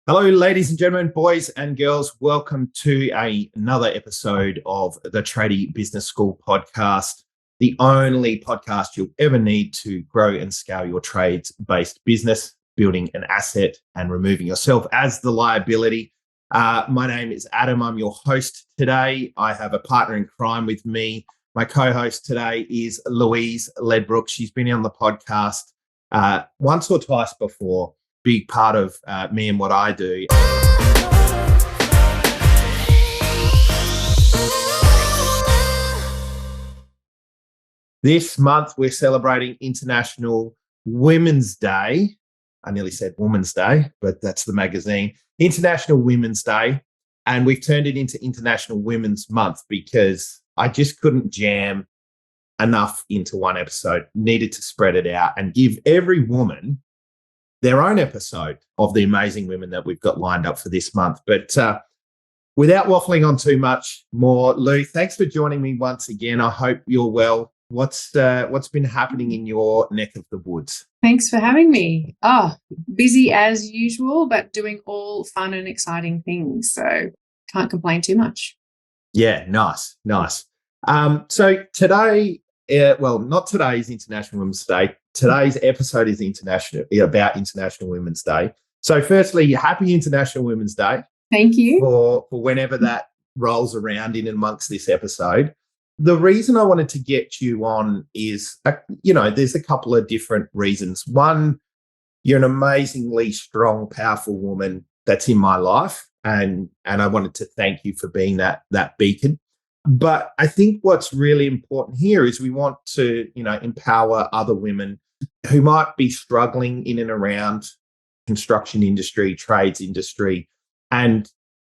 Hello, ladies and gentlemen, boys and girls. Welcome to another episode of the Tradie Business School Podcast, the only podcast you'll ever need to grow and scale your trades-based business, building an asset and removing yourself as the liability. My name is Adam. I'm your host today. I have a partner in crime with me. My co-host today is Louise Ledbrook. She's been on the podcast once or twice before. Big part of me and what I do. This month, we're celebrating International Women's Day. I nearly said Women's Day, but that's the magazine. International Women's Day. And we've turned it into International Women's Month because I just couldn't jam enough into one episode. Needed to spread it out and give every woman their own episode of the amazing women that we've got lined up for this month. But without waffling on too much more, Lou, thanks for joining me once again. I hope you're well. What's been happening in your neck of the woods? Thanks for having me. Busy as usual, but doing all fun and exciting things. So can't complain too much. Yeah, nice. So today, not today's International Women's Day. Today's episode is about International Women's Day. So firstly, happy International Women's Day. Thank you. For whenever that rolls around in amongst this episode. The reason I wanted to get you on is, there's a couple of different reasons. One, you're an amazingly strong, powerful woman that's in my life. And I wanted to thank you for being that beacon. But I think what's really important here is we want to, empower other women who might be struggling in and around construction industry, trades industry. And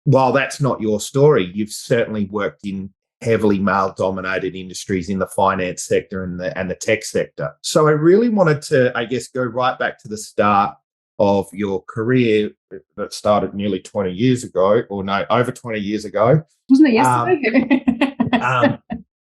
while that's not your story, you've certainly worked in heavily male-dominated industries in the finance sector and the tech sector. So I really wanted to, go right back to the start of your career that started nearly 20 years ago, or no, over 20 years ago. Wasn't it yesterday?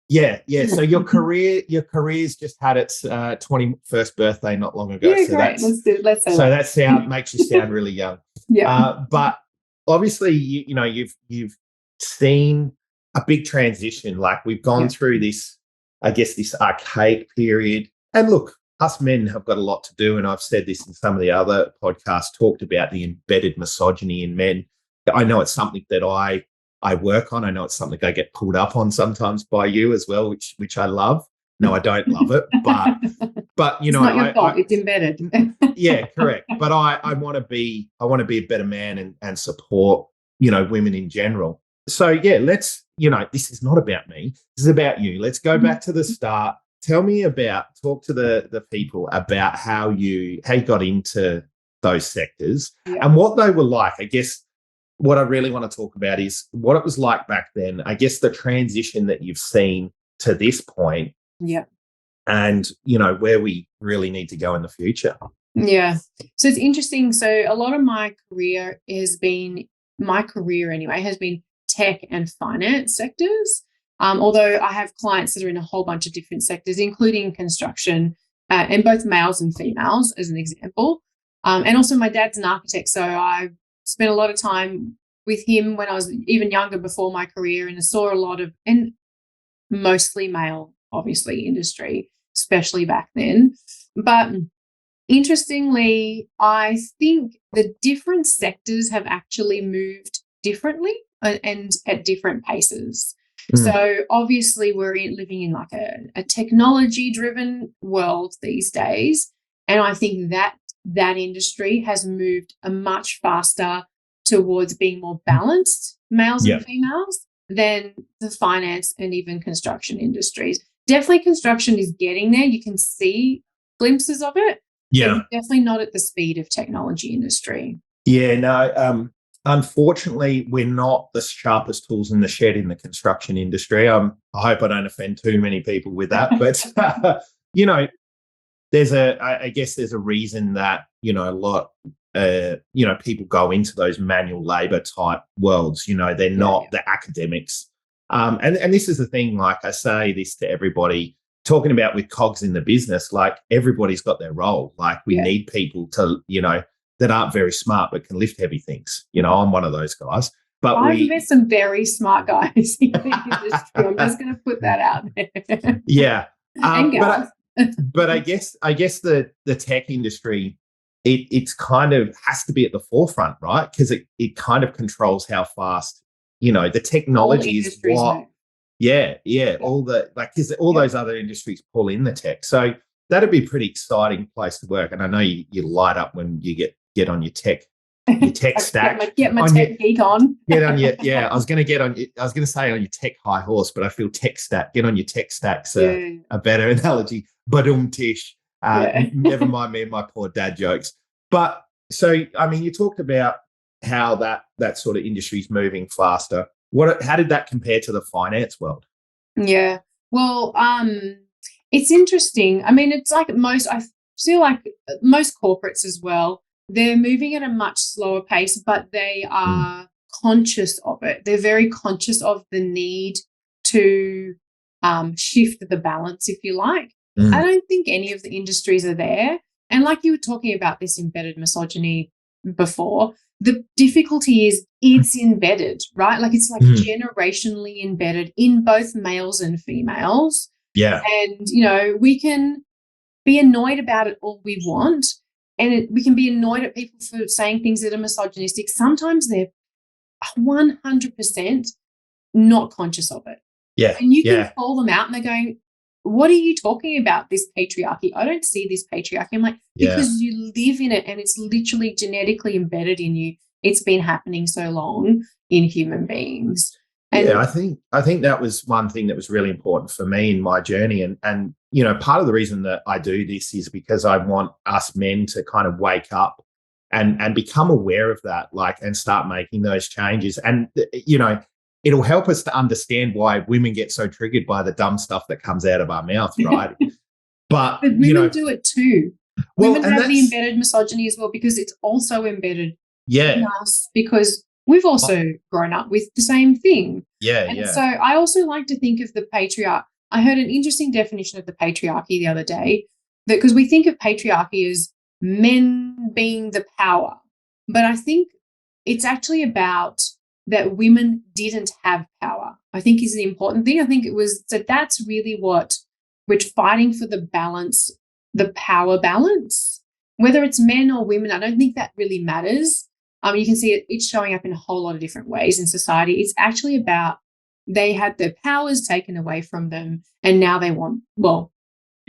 Yeah. So your career's just had its 21st birthday not long ago. Yeah, so great. Let's say that makes you sound really young. Yeah. But obviously, you've seen a big transition. Like we've gone through this archaic period. And look, us men have got a lot to do. And I've said this in some of the other podcasts, talked about the embedded misogyny in men. I know it's something that I work on. I know it's something I get pulled up on sometimes by you as well, which I love. No, I don't love it, but it's not your fault. It's embedded. Yeah, correct. But I want to be a better man and support, women in general. So yeah, this is not about me. This is about you. Let's go back to the start. Talk to the people about how you got into those sectors and what they were like. I guess what I really want to talk about is what it was like back then. I guess the transition that you've seen to this point. Yeah. And, where we really need to go in the future. Yeah. So it's interesting. So a lot of my career has been tech and finance sectors. Although I have clients that are in a whole bunch of different sectors, including construction, and both males and females, as an example. And also my dad's an architect, so I spent a lot of time with him when I was even younger before my career, and I saw a lot of, and mostly male, obviously, industry, especially back then. But interestingly, I think the different sectors have actually moved differently and at different paces. So obviously we're living in like a technology-driven world these days, and I think that industry has moved a much faster towards being more balanced, males and females, than the finance and even construction industries. Definitely construction is getting there. You can see glimpses of it. Yeah. But definitely not at the speed of technology industry. Yeah, no, unfortunately, we're not the sharpest tools in the shed in the construction industry. I hope I don't offend too many people with that, but there's a reason that a lot people go into those manual labor type worlds. They're not the academics. And this is the thing. Like I say this to everybody, talking about with cogs in the business. Like everybody's got their role. Like we need people to that aren't very smart but can lift heavy things. You know, I'm one of those guys. But I've met some very smart guys in the industry. I'm just going to put that out there. Yeah. And girls. But I guess the tech industry, it's kind of has to be at the forefront, right? Because it kind of controls how fast, you know, the technology is what. Yeah. All because all those other industries pull in the tech. So that'd be a pretty exciting place to work. And I know you light up when you get on your tech stack. Get my tech geek on. Get on your I was going to say on your tech high horse, but I feel tech stack. Get on your tech stack's a better analogy. But tish. Never mind me and my poor dad jokes. But so I mean, you talked about how that sort of industry is moving faster. How did that compare to the finance world? Yeah. Well, it's interesting. I mean, it's like I feel like most corporates as well, they're moving at a much slower pace, but they are conscious of it. They're very conscious of the need to shift the balance, if you like. I don't think any of the industries are there. And like you were talking about this embedded misogyny before, the difficulty is it's embedded, right? Like it's like generationally embedded in both males and females. Yeah. And, you know, we can be annoyed about it all we want. And we can be annoyed at people for saying things that are misogynistic. Sometimes they're 100% not conscious of it. Yeah. And you can call them out and they're going, what are you talking about, this patriarchy? I don't see this patriarchy. I'm like, because you live in it and it's literally genetically embedded in you. It's been happening so long in human beings. And I think that was one thing that was really important for me in my journey. And you know, part of the reason that I do this is because I want us men to kind of wake up and become aware of that, and start making those changes. And, you know, it'll help us to understand why women get so triggered by the dumb stuff that comes out of our mouth, right? But women do it too. Women have the embedded misogyny as well, because it's also embedded in us, because we've also grown up with the same thing. So I also like to think of the patriarch. I heard an interesting definition of the patriarchy the other day, that because we think of patriarchy as men being the power, but I think it's actually about that women didn't have power, I think is the important thing. I think it was that's really what we're fighting for, the balance, the power balance, whether it's men or women. I don't think that really matters. You can see it's showing up in a whole lot of different ways in society. It's actually about they had their powers taken away from them and now they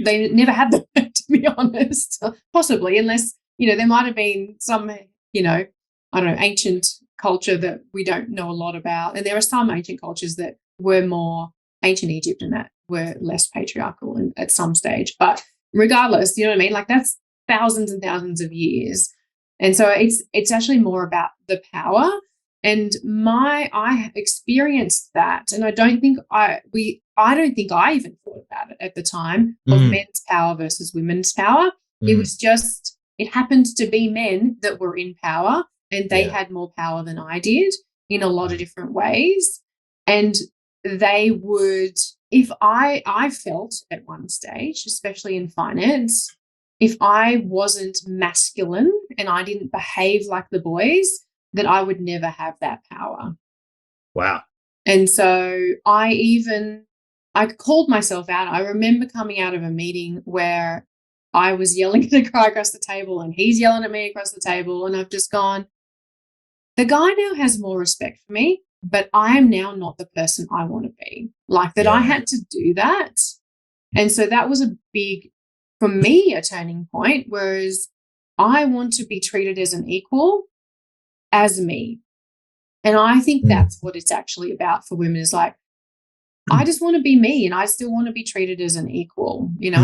they never had them, to be honest, possibly, unless, you know, there might have been some, you know, I don't know, ancient culture that we don't know a lot about. And there are some ancient cultures that were more ancient Egypt and that were less patriarchal at some stage. But regardless, you know what I mean? Like that's thousands and thousands of years. And so it's actually more about the power. And I experienced that. And I don't think I even thought about it at the time of men's power versus women's power. It was just, it happened to be men that were in power, and they had more power than I did in a lot of different ways. And they would, if I felt at one stage, especially in finance, if I wasn't masculine and I didn't behave like the boys, that I would never have that power. Wow. And so I called myself out. I remember coming out of a meeting where I was yelling at a guy across the table and he's yelling at me across the table, and I've just gone, the guy now has more respect for me, but I am now not the person I want to be. Like that I had to do that. And so that was a big, for me, a turning point, whereas I want to be treated as an equal, as me. And I think that's what it's actually about for women, is like, I just want to be me and I still want to be treated as an equal, you know.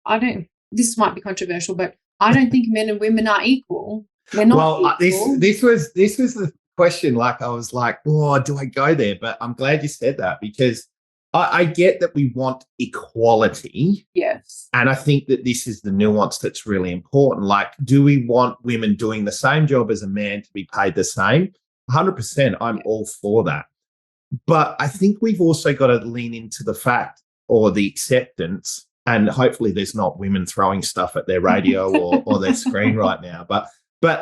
I don't, this might be controversial, but I don't think men and women are equal. We're not equal. This was the question. Like, I was like, oh, do I go there? But I'm glad you said that, because I get that we want equality. Yes. And I think that this is the nuance that's really important. Like, do we want women doing the same job as a man to be paid the same? 100%. I'm all for that. But I think we've also got to lean into the fact, or the acceptance, and hopefully there's not women throwing stuff at their radio or their screen right now, but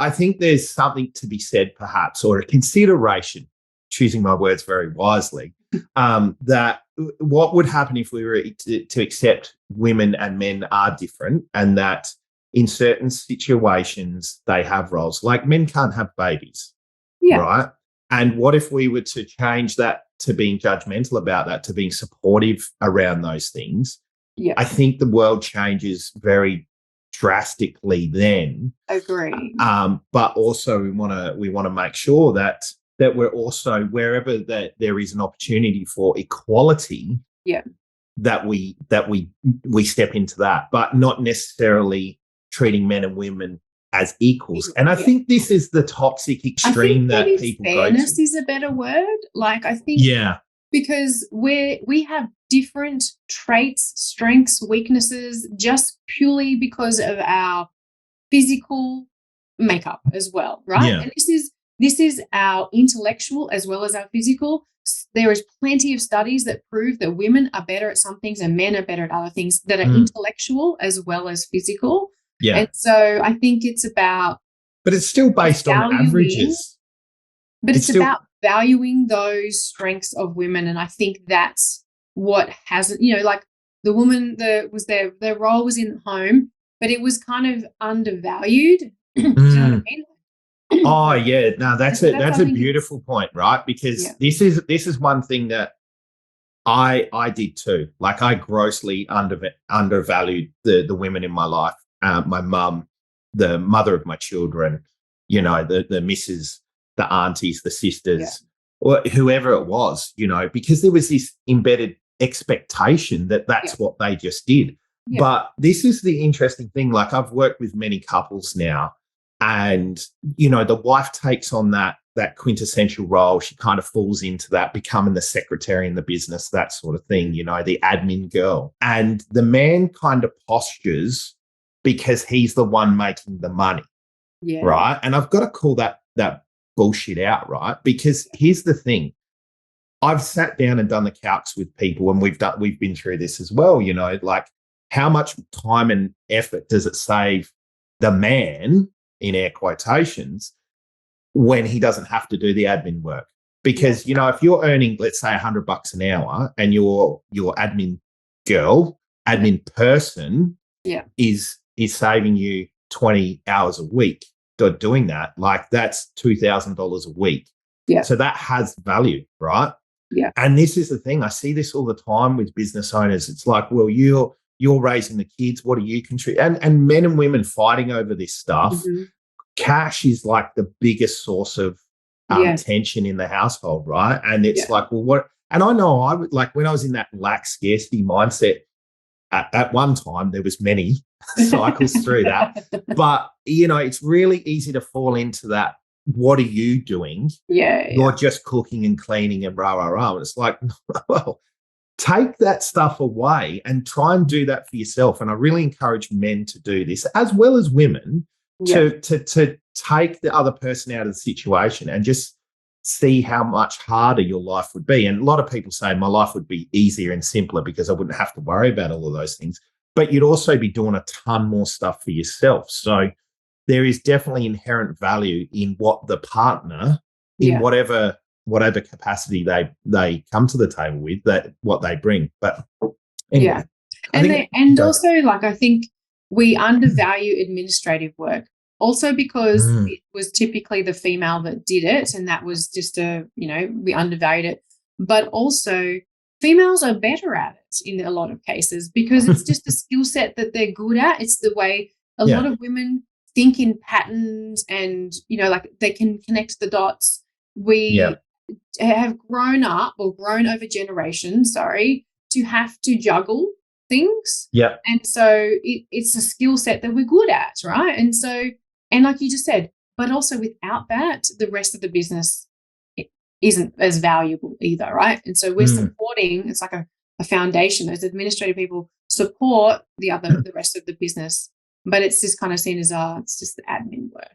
I think there's something to be said, perhaps, or a consideration, choosing my words very wisely, that what would happen if we were to accept women and men are different, and that in certain situations they have roles. Like men can't have babies, right? And what if we were to change that to being judgmental about that, to being supportive around those things? Yeah. I think the world changes very drastically then. Agree. But also we want to make sure that we're also, wherever that there is an opportunity for equality, that we step into that, but not necessarily treating men and women as equals. And I think this is the toxic extreme that people go to. Fairness is a better word. Like, I think, because we have different traits, strengths, weaknesses, just purely because of our physical makeup as well, right? Yeah. And this is our intellectual as well as our physical. There is plenty of studies that prove that women are better at some things and men are better at other things that are intellectual as well as physical. Yeah. And so I think it's about, but it's still based on averages. But it's about valuing those strengths of women. And I think that's what hasn't, like the woman, their role was in home, but it was kind of undervalued. Do you know what I mean? Oh yeah, no, that's a beautiful point, right? Because this is one thing that I did too. Like, I grossly undervalued the women in my life. My mum, the mother of my children, the missus, the aunties, the sisters, or whoever it was, because there was this embedded expectation that that's what they just did. Yeah. But this is the interesting thing. Like, I've worked with many couples now, and, the wife takes on that quintessential role. She kind of falls into that, becoming the secretary in the business, that sort of thing, the admin girl. And the man kind of postures because he's the one making the money, right? And I've got to call that bullshit out, right? Because here's the thing. I've sat down and done the calcs with people, and we've been through this as well, like, how much time and effort does it save the man, in air quotations, when he doesn't have to do the admin work? Because, if you're earning, let's say, $100 an hour, and your admin girl, admin person is saving you 20 hours a week doing that, like, that's $2,000 a week. Yeah. So that has value, right? Yeah. And this is the thing. I see this all the time with business owners. It's like, well, you're raising the kids. What do you contribute? And men and women fighting over this stuff. Mm-hmm. Cash is like the biggest source of tension in the household, right? And it's like, well, what? And I know I would, like, when I was in that lack scarcity mindset, at one time, there was many cycles through that. But, it's really easy to fall into that. What are you doing? You're just cooking and cleaning and rah, rah, rah. And it's like, well, take that stuff away and try and do that for yourself. And I really encourage men to do this, as well as women, to take the other person out of the situation and just see how much harder your life would be. And a lot of people say my life would be easier and simpler because I wouldn't have to worry about all of those things. But you'd also be doing a ton more stuff for yourself. So there is definitely inherent value in what the partner, in whatever capacity they come to the table with, that what they bring. But anyway, I think we undervalue administrative work. Also because it was typically the female that did it, and that was just we undervalued it. But also females are better at it in a lot of cases because it's just a skill set that they're good at. It's the way a lot of women think in patterns, and, like, they can connect the dots. We have grown over generations, to have to juggle things. Yeah. And so it's a skill set that we're good at, right? And so, and like you just said, but also without that, the rest of the business isn't as valuable either, right? And so we're supporting, it's like a foundation. Those administrative people support the rest of the business, but it's just kind of seen as, it's just the admin work,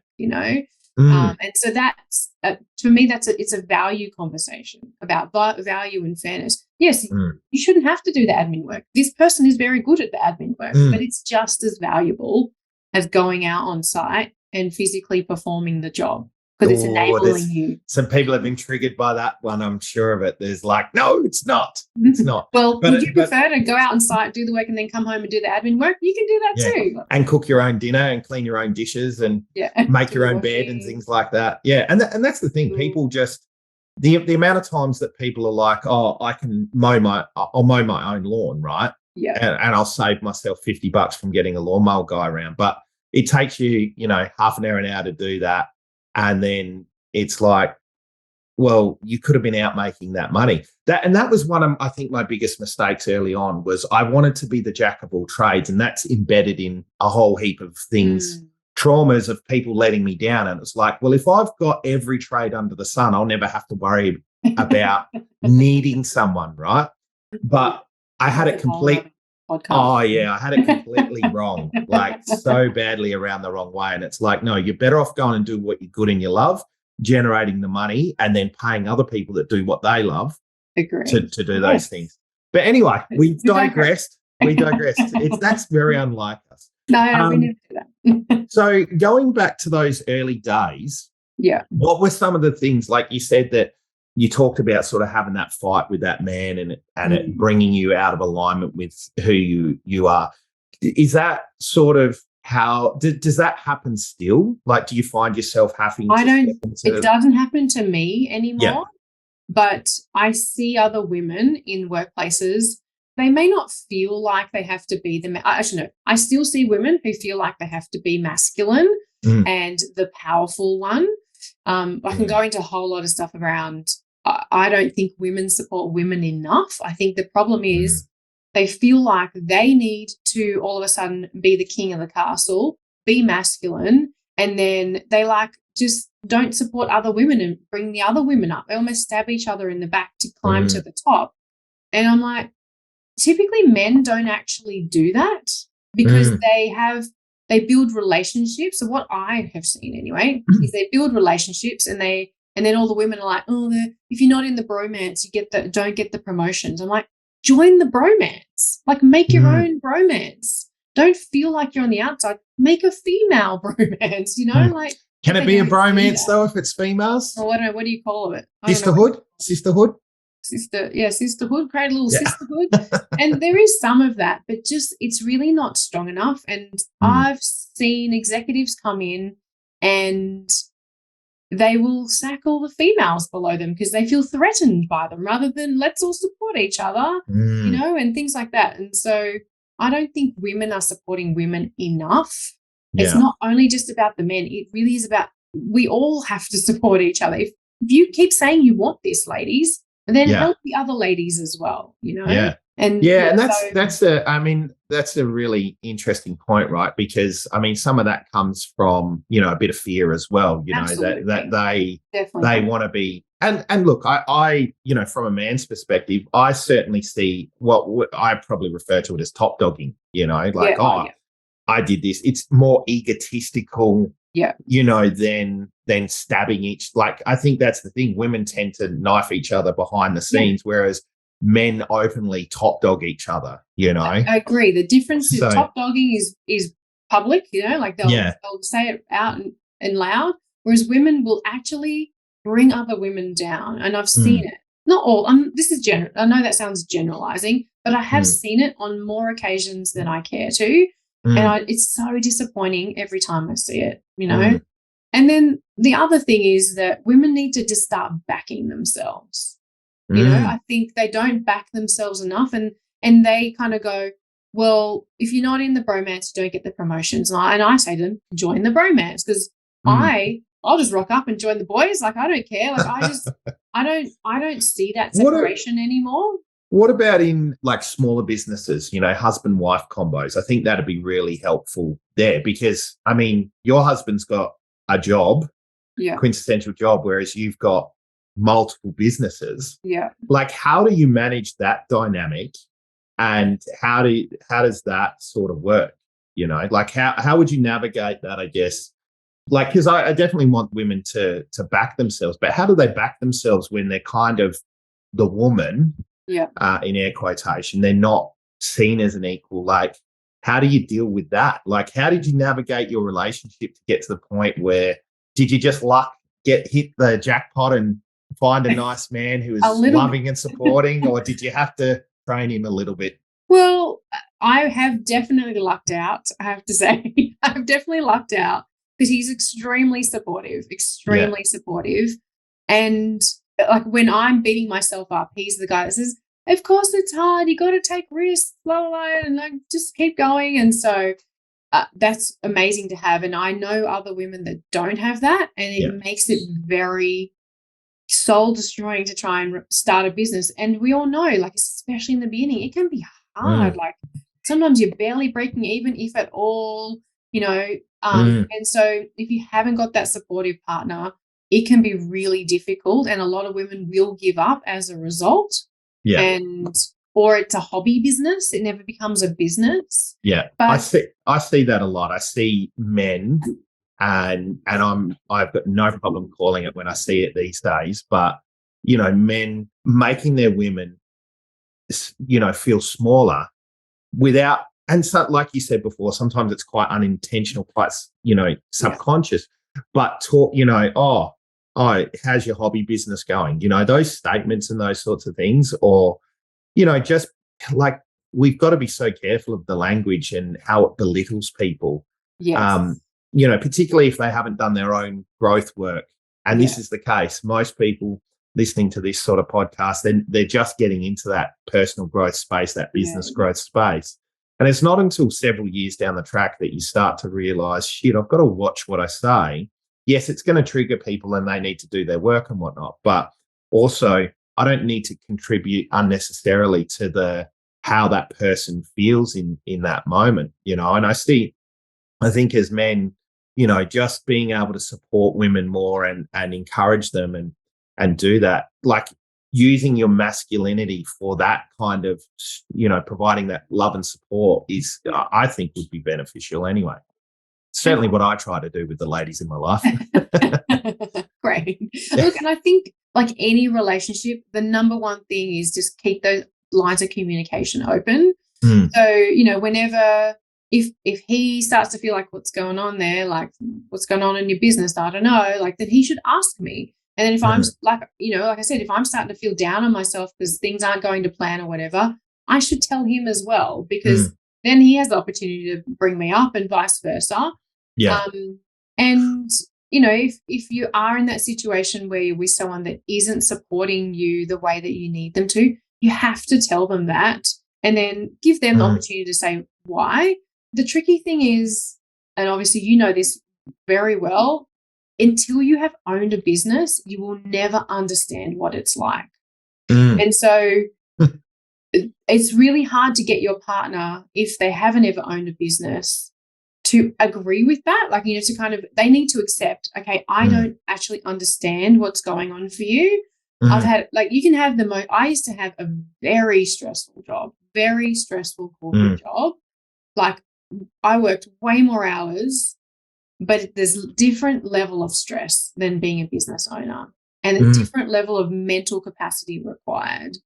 And so that's for me, it's a value conversation about value and fairness. Yes, you shouldn't have to do the admin work. This person is very good at the admin work, but it's just as valuable as going out on site and physically performing the job, because it's enabling you. Some people have been triggered by that one, I'm sure of it. There's like, no, it's not. It's not. Well, would you prefer to go out on site, do the work, and then come home and do the admin work? You can do that too. And cook your own dinner and clean your own dishes and make your own bed and things like that. Yeah, and that's the thing. People just, the amount of times that people are like, oh, I'll mow my own lawn, right? Yeah. And I'll save myself $50 from getting a lawnmower guy around. But it takes you, half an hour to do that. And then it's like, well, you could have been out making that money. That was one of, I think, my biggest mistakes early on was I wanted to be the jack of all trades, and that's embedded in a whole heap of things, traumas of people letting me down. And it's like, well, if I've got every trade under the sun, I'll never have to worry about needing someone, right? But I had it completely. I had it completely wrong, like so badly around the wrong way. And it's like, no, you're better off going and do what you're good and you love, generating the money, and then paying other people that do what they love to do those things. But anyway, we digressed. That's very unlike us. No, we never do that. So going back to those early days, what were some of the things, like you said, that you talked about sort of having that fight with that man and it bringing you out of alignment with who you are. Is that sort of how, does that happen still? Like, do you find yourself having it doesn't happen to me anymore, but I see other women in workplaces. They may not feel like they have to be actually, no, I still see women who feel like they have to be masculine and the powerful one. I can go into a whole lot of stuff around, I don't think women support women enough. I think the problem is they feel like they need to all of a sudden be the king of the castle, be masculine, and then they just don't support other women and bring the other women up. They almost stab each other in the back to climb to the top. And I'm like, typically men don't actually do that because they build relationships. So what I have seen anyway is they build relationships and then all the women are like, oh, if you're not in the bromance, don't get the promotions. I'm like, join the bromance. Like, make your own bromance. Don't feel like you're on the outside. Make a female bromance, like. Can it be a bromance though if it's females? Well, what do you call it? Sisterhood? Sisterhood? Sisterhood, Cradle, Sisterhood. And there is some of that, but just it's really not strong enough. And I've seen executives come in and they will sack all the females below them because they feel threatened by them rather than let's all support each other, and things like that. And so I don't think women are supporting women enough. Yeah. It's not only just about the men. It really is about, we all have to support each other. If you keep saying you want this, ladies, then help the other ladies as well, Yeah. And that's a really interesting point, right? Because some of that comes from, a bit of fear as well, that they want to be, and look, I from a man's perspective, I certainly see what I probably refer to it as top dogging, I did this. It's more egotistical, than stabbing each. Like, I think that's the thing. Women tend to knife each other behind the scenes, whereas men openly top dog each other, I agree. The difference is top dogging is public, like they'll say it out and loud, whereas women will actually bring other women down. And I've seen it. Not all. This is general. I know that sounds generalizing, but I have seen it on more occasions than I care to. And it's so disappointing every time I see it, And then the other thing is that women need to just start backing themselves. I think they don't back themselves enough, and they kind of go, well, if you're not in the bromance, you don't get the promotions. And I say to them, join the bromance, because I'll just rock up and join the boys. Like, I don't care. Like, I don't see that separation anymore. What about in like smaller businesses, husband-wife combos? I think that'd be really helpful there because, your husband's got a job, quintessential job, whereas you've got multiple businesses. Yeah. Like, how do you manage that dynamic and how does that sort of work? Like how would you navigate that, I guess, like, because I definitely want women to back themselves, but how do they back themselves when they're kind of the woman, Yeah. in air quotation? They're not seen as an equal. Like, how do you deal with that? Like, how did you navigate your relationship to get to the point where did you just hit the jackpot and find a nice man who is loving and supporting, or did you have to train him a little bit? Well, I have definitely lucked out, I have to say. I've definitely lucked out because he's extremely supportive. And like when I'm beating myself up, he's the guy that says, of course it's hard. You got to take risks, blah, blah, blah, and like, just keep going. And so that's amazing to have. And I know other women that don't have that, and it makes it very soul destroying to try and start a business. And we all know, like, especially in the beginning, it can be hard. Like sometimes you're barely breaking even, if at all, you know. And so if you haven't got that supportive partner, it can be really difficult, and a lot of women will give up as a result. Or it's a hobby business. It never becomes a business. Yeah. But I see that a lot. I see men, and I've got no problem calling it when I see it these days, but you know, men making their women, you know, feel smaller without, and so, like you said before, sometimes it's quite unintentional, quite, you know, subconscious, but talk, you know, oh, how's your hobby business going? You know, those statements and those sorts of things, or, you know, just like, we've got to be so careful of the language and how it belittles people. You know, particularly if they haven't done their own growth work. And this is the case. Most people listening to this sort of podcast, they're just getting into that personal growth space, that business growth space. And it's not until several years down the track that you start to realize, shit, I've got to watch what I say. Yes, it's going to trigger people and they need to do their work and whatnot. But also, I don't need to contribute unnecessarily to how that person feels in that moment, you know. And I think as men, you know, just being able to support women more and encourage them and do that, like using your masculinity for that kind of, you know, providing that love and support is, I think, would be beneficial anyway. Certainly what I try to do with the ladies in my life. Great. Look, and I think like any relationship, the number one thing is just keep those lines of communication open. So, you know, whenever, if he starts to feel like what's going on there, like what's going on in your business, I don't know, like then he should ask me. And then if I'm like, you know, like I said, if I'm starting to feel down on myself because things aren't going to plan or whatever, I should tell him as well, because then he has the opportunity to bring me up and vice versa. And, you know, if you are in that situation where you're with someone that isn't supporting you the way that you need them to, you have to tell them that and then give them the opportunity to say why. The tricky thing is, and obviously you know this very well, until you have owned a business, you will never understand what it's like. And so it's really hard to get your partner, if they haven't ever owned a business, to agree with that. Like, you know, to kind of, they need to accept, okay, I don't actually understand what's going on for you. I've had, like, you can have I used to have a very stressful job, very stressful corporate job. Like, I worked way more hours, but there's a different level of stress than being a business owner, and a different level of mental capacity required.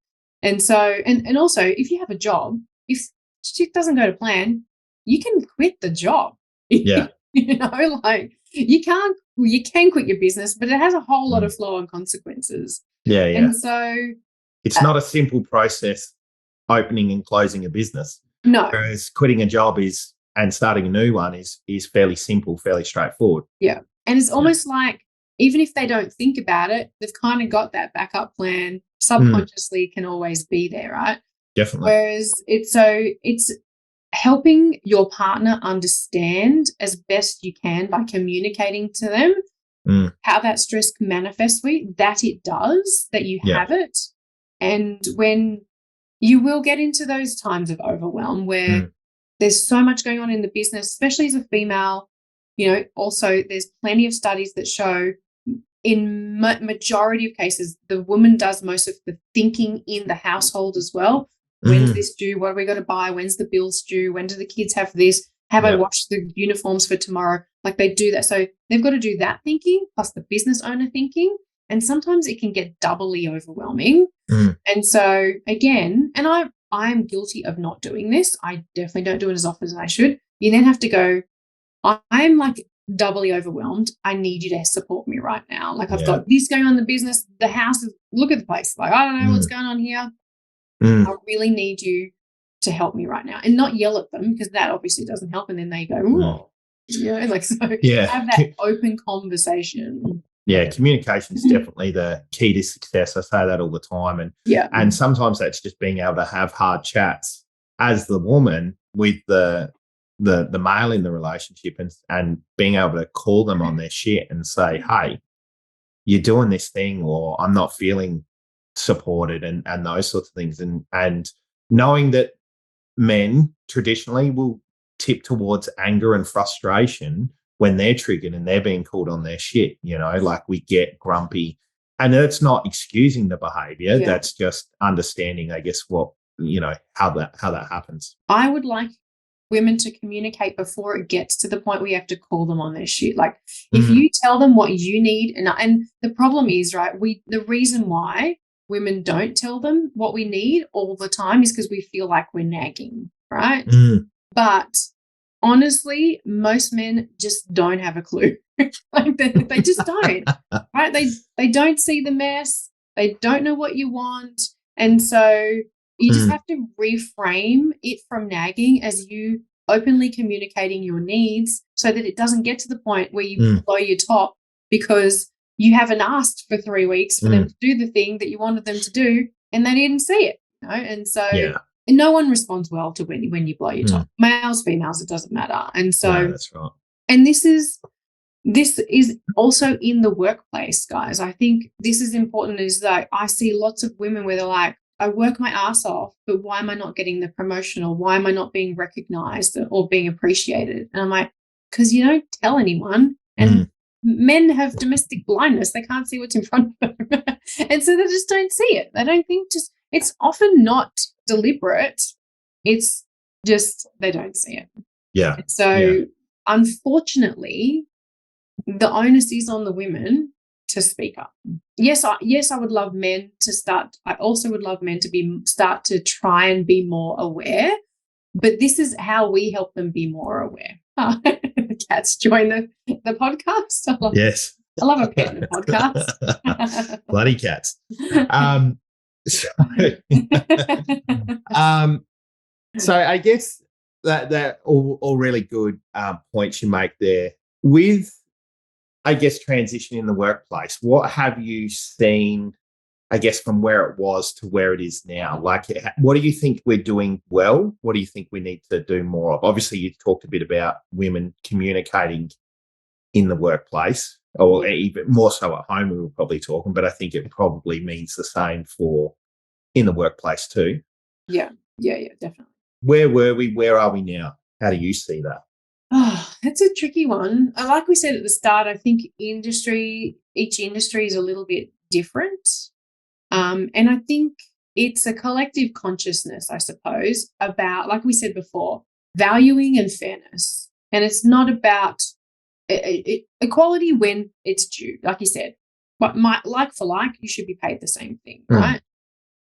And so, and also, if you have a job, if shit doesn't go to plan, you can quit the job. Yeah. You know, like you can quit your business, but it has a whole lot of flow on consequences. Yeah, yeah. And so it's not a simple process, opening and closing a business. No. Whereas quitting a job and starting a new one is fairly simple, fairly straightforward. Yeah. And it's almost like, even if they don't think about it, they've kind of got that backup plan subconsciously, can always be there, right? Definitely. Whereas it's helping your partner understand as best you can by communicating to them how that stress can manifest for you, that it does, that you have it. And when you will get into those times of overwhelm where there's so much going on in the business, especially as a female, you know, also there's plenty of studies that show in majority of cases, the woman does most of the thinking in the household as well. When's this due? What are we got to buy? When's the bills due? When do the kids have this? Have I washed the uniforms for tomorrow? Like they do that. So they've got to do that thinking plus the business owner thinking. And sometimes it can get doubly overwhelming. And so again, and I'm guilty of not doing this. I definitely don't do it as often as I should. You then have to go, I'm like doubly overwhelmed. I need you to support me right now. Like I've got this going on in the business, the house is, look at the place. Like, I don't know what's going on here. I really need you to help me right now, and not yell at them because that obviously doesn't help. And then they go, oh, like, so have that open conversation. Yeah, communication is definitely the key to success. I say that all the time. And sometimes that's just being able to have hard chats as the woman with the male in the relationship, and being able to call them on their shit and say, hey, you're doing this thing, or I'm not feeling supported, and those sorts of things. And knowing that men traditionally will tip towards anger and frustration when they're triggered and they're being called on their shit, like we get grumpy. And that's not excusing the behavior. Yeah. That's just understanding, I guess, how that happens. I would like women to communicate before it gets to the point where you have to call them on their shit. Like if you tell them what you need, and the problem is, right, the reason why women don't tell them what we need all the time is because we feel like we're nagging, right? But honestly, most men just don't have a clue. Like they just don't, right? They don't see the mess. They don't know what you want. And so you just have to reframe it from nagging as you openly communicating your needs so that it doesn't get to the point where you blow your top because you haven't asked for 3 weeks for them to do the thing that you wanted them to do and they didn't see it. And so no one responds well to when you blow your top. Males, females, it doesn't matter. And so that's right. And this is also in the workplace, guys. I think this is important, is that I see lots of women where they're like, I work my ass off, but why am I not getting the promotion, or why am I not being recognized or being appreciated? And I'm like, because you don't tell anyone. And men have domestic blindness. They can't see what's in front of them. And so they just don't see it. They don't think, it's often not deliberate. It's just they don't see it. Yeah. And so unfortunately, the onus is on the women to speak up. Yes, I would love men to start. I also would love men to start to try and be more aware. But this is how we help them be more aware. The cats join the podcast. I love a pet in the podcast. Bloody cats. So I guess that all really good points you make there. With, I guess, transition in the workplace, what have you seen, I guess, from where it was to where it is now? Like, what do you think we're doing well? What do you think we need to do more of? Obviously, you talked a bit about women communicating in the workplace, or even more so at home, we were probably talking, but I think it probably means the same for in the workplace too. Yeah, definitely. Where were we? Where are we now? How do you see that? Oh, that's a tricky one. Like we said at the start, I think each industry is a little bit different. And I think it's a collective consciousness, I suppose, about, like we said before, valuing and fairness. And it's not about equality when it's due, like you said. But like for like, you should be paid the same thing, right?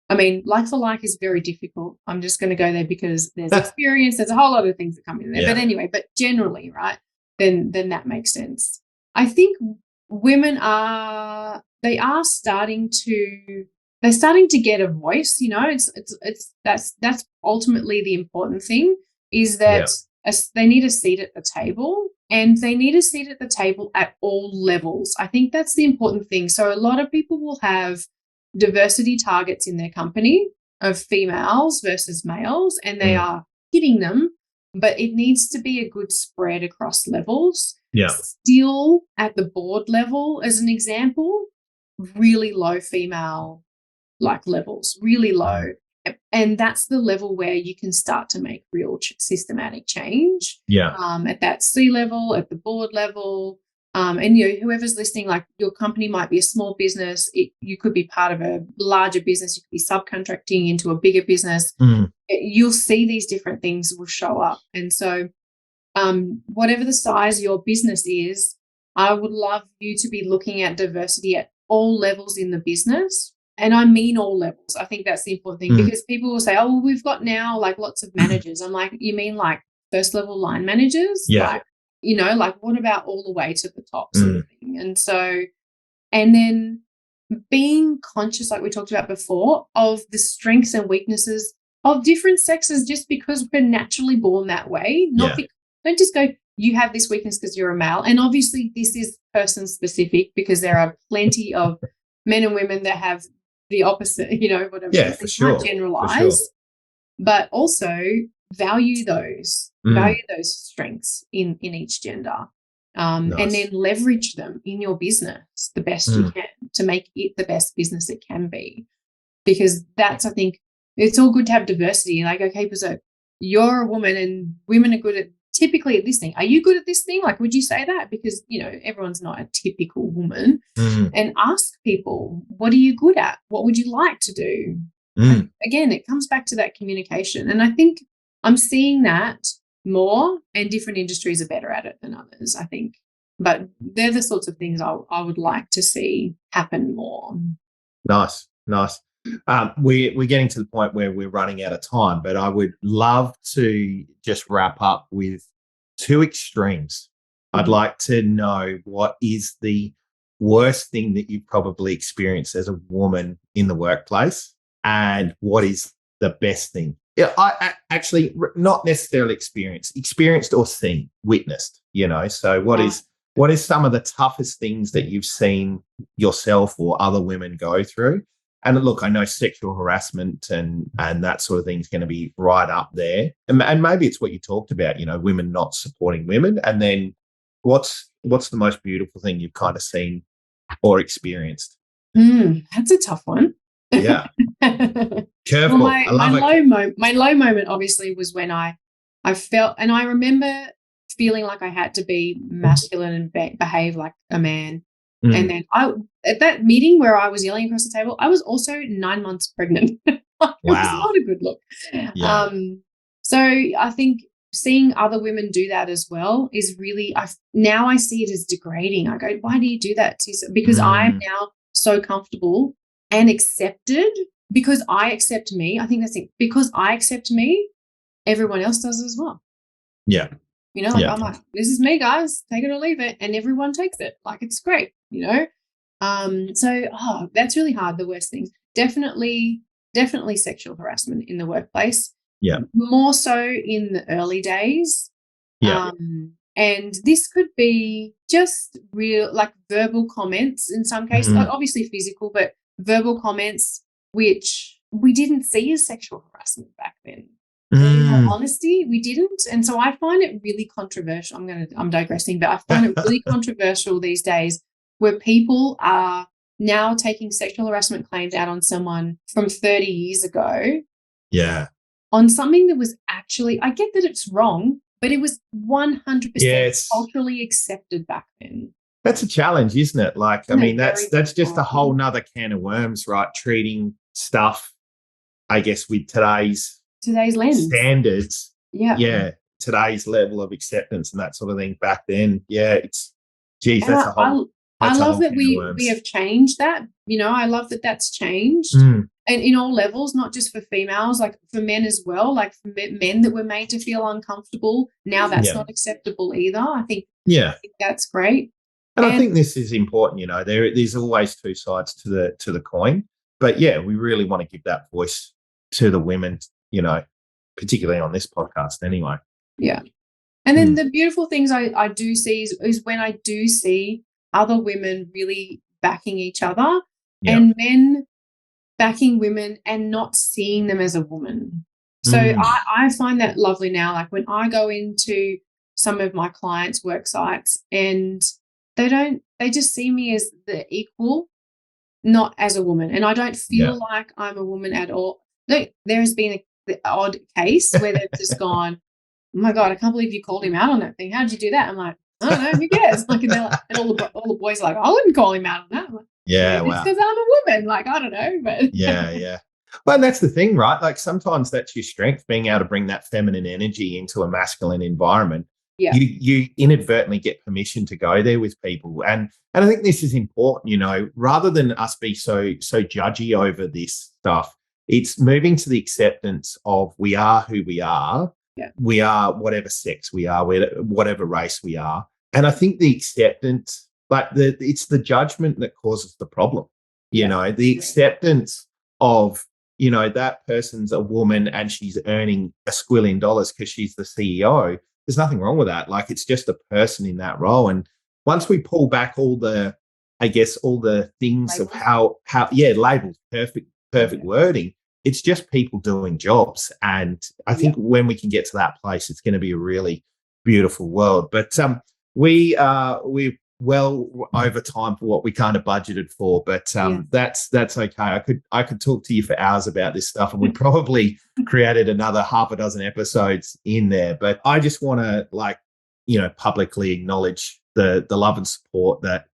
I mean, like for like is very difficult. I'm just going to go there because there's experience. There's a whole lot of things that come in there. Yeah. But anyway, generally, right, then that makes sense. I think women they're starting to get a voice. That's ultimately the important thing, is that they need a seat at the table, and they need a seat at the table at all levels. I think that's the important thing. So a lot of people will have diversity targets in their company of females versus males, and they are hitting them, but it needs to be a good spread across levels. Yeah. Still at the board level, as an example, really low female levels, really low. And that's the level where you can start to make real systematic change. Yeah. At that C level, at the board level. And whoever's listening, like your company might be a small business. You could be part of a larger business. You could be subcontracting into a bigger business. You'll see these different things will show up. And so whatever the size your business is, I would love you to be looking at diversity at all levels in the business. And I mean all levels. I think that's the important thing, because people will say, oh, well, we've got now like lots of managers. I'm like, you mean like first level line managers? Yeah. Like, you know, like what about all the way to the top sort of thing? And so, and then being conscious, like we talked about before, of the strengths and weaknesses of different sexes, just because we're naturally born that way. Don't just go, you have this weakness because you're a male. And obviously this is person specific, because there are plenty of men and women that have the opposite, you know, whatever. Yeah, for sure. Can't generalize, but also value those strengths in each gender. And then leverage them in your business the best you can to make it the best business it can be. Because that's, I think, it's all good to have diversity. Like, okay, so you're a woman and women are good at typically at this thing. Are you good at this thing? Like, would you say that? Because, you know, everyone's not a typical woman. And ask people, what are you good at? What would you like to do? And again, it comes back to that communication. And I think I'm seeing that more, and different industries are better at it than others, I think. But they're the sorts of things I would like to see happen more. Nice. We're getting to the point where we're running out of time, but I would love to just wrap up with two extremes. I'd like to know, what is the worst thing that you've probably experienced as a woman in the workplace, and what is the best thing? Yeah, I actually not necessarily experienced or seen, witnessed, you know. So what is some of the toughest things that you've seen yourself or other women go through? And look, I know sexual harassment and that sort of thing is going to be right up there. And maybe it's what you talked about, you know, women not supporting women. And then what's the most beautiful thing you've kind of seen or experienced? That's a tough one. Yeah. Careful. Well, my low moment obviously was when I felt, and I remember feeling like I had to be masculine and behave like a man. And then at that meeting where I was yelling across the table, I was also 9 months pregnant. It was not a good look. Yeah. So I think seeing other women do that as well is really, now I see it as degrading. I go, why do you do that? Because I'm now so comfortable and accepted, because I accept me. I think that's it. Because I accept me, everyone else does as well. Yeah. You know, like I'm like, this is me, guys, take it or leave it. And everyone takes it. Like, it's great, you know? So that's really hard. The worst things. Definitely sexual harassment in the workplace. Yeah. More so in the early days. Yeah. And this could be just real, like verbal comments in some cases, like obviously physical, but verbal comments, which we didn't see as sexual harassment back then. In all honesty, we didn't. And so I find it really controversial. I'm digressing, but I find it really controversial these days, where people are now taking sexual harassment claims out on someone from 30 years ago. Yeah. On something that was actually, I get that it's wrong, but it was 100% culturally accepted back then. That's a challenge, isn't it? Like, I mean, that's just a whole nother can of worms, right? Treating stuff, I guess, with today's lens standards. Yeah. Today's level of acceptance and that sort of thing. Back then, that's a whole. I love that we have changed that. You know, I love that that's changed. And in all levels, not just for females, like for men as well, like for men that were made to feel uncomfortable. Now that's not acceptable either. I think that's great. And I think this is important, you know, there's always two sides to the coin. But we really want to give that voice to the women, you know, particularly on this podcast anyway. Yeah. And then the beautiful things I do see is when I do see other women really backing each other and men backing women and not seeing them as a woman. So I find that lovely now. Like when I go into some of my clients' work sites and they just see me as the equal, not as a woman. And I don't feel like I'm a woman at all. Look, there has been the odd case where they've just gone, oh my God, I can't believe you called him out on that thing. How'd you do that? I'm like, I don't know, who cares? Like, and all the boys are like, I wouldn't call him out on that. I'm like, it's because I'm a woman. Like, I don't know, but Well, and that's the thing, right? Like sometimes that's your strength, being able to bring that feminine energy into a masculine environment. Yeah. you inadvertently get permission to go there with people. And I think this is important, rather than us be so judgy over this stuff, it's moving to the acceptance of we are who we are. Yeah. We are whatever sex we are, whatever race we are. And I think the acceptance, it's the judgment that causes the problem. The acceptance of, that person's a woman and she's earning $1 squillion because she's the CEO. There's nothing wrong with that. Like, it's just a person in that role. And once we pull back all the things of how labels, perfect wording, it's just people doing jobs. And I think when we can get to that place, it's going to be a really beautiful world. But we're well over time for what we kind of budgeted for, but that's okay. I could talk to you for hours about this stuff, and we probably created another half a dozen episodes in there. But I just want to publicly acknowledge the love and support that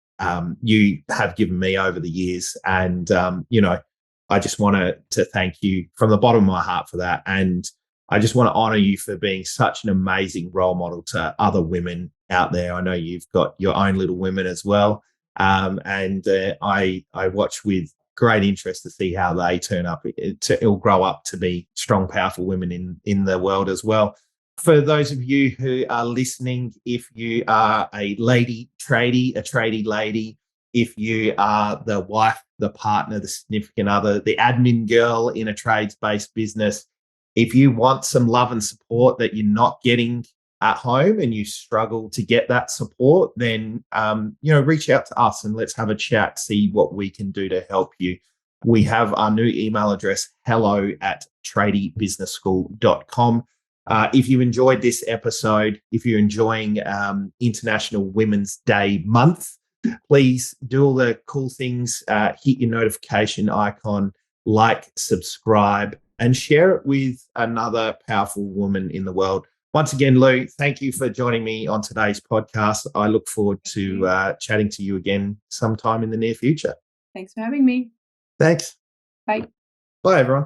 you have given me over the years, and I just want to thank you from the bottom of my heart for that. And I just want to honor you for being such an amazing role model to other women out there. I know you've got your own little women as well. And I watch with great interest to see how they turn up. It'll grow up to be strong, powerful women in the world as well. For those of you who are listening, if you are a tradie lady, if you are the wife, the partner, the significant other, the admin girl in a trades-based business, if you want some love and support that you're not getting at home and you struggle to get that support, then, reach out to us and let's have a chat, see what we can do to help you. We have our new email address, hello@tradiebusinessschool.com. If you enjoyed this episode, if you're enjoying International Women's Day month, please do all the cool things, hit your notification icon, like, subscribe, and share it with another powerful woman in the world. Once again, Lou, thank you for joining me on today's podcast. I look forward to chatting to you again sometime in the near future. Thanks for having me. Thanks. Bye. Bye, everyone.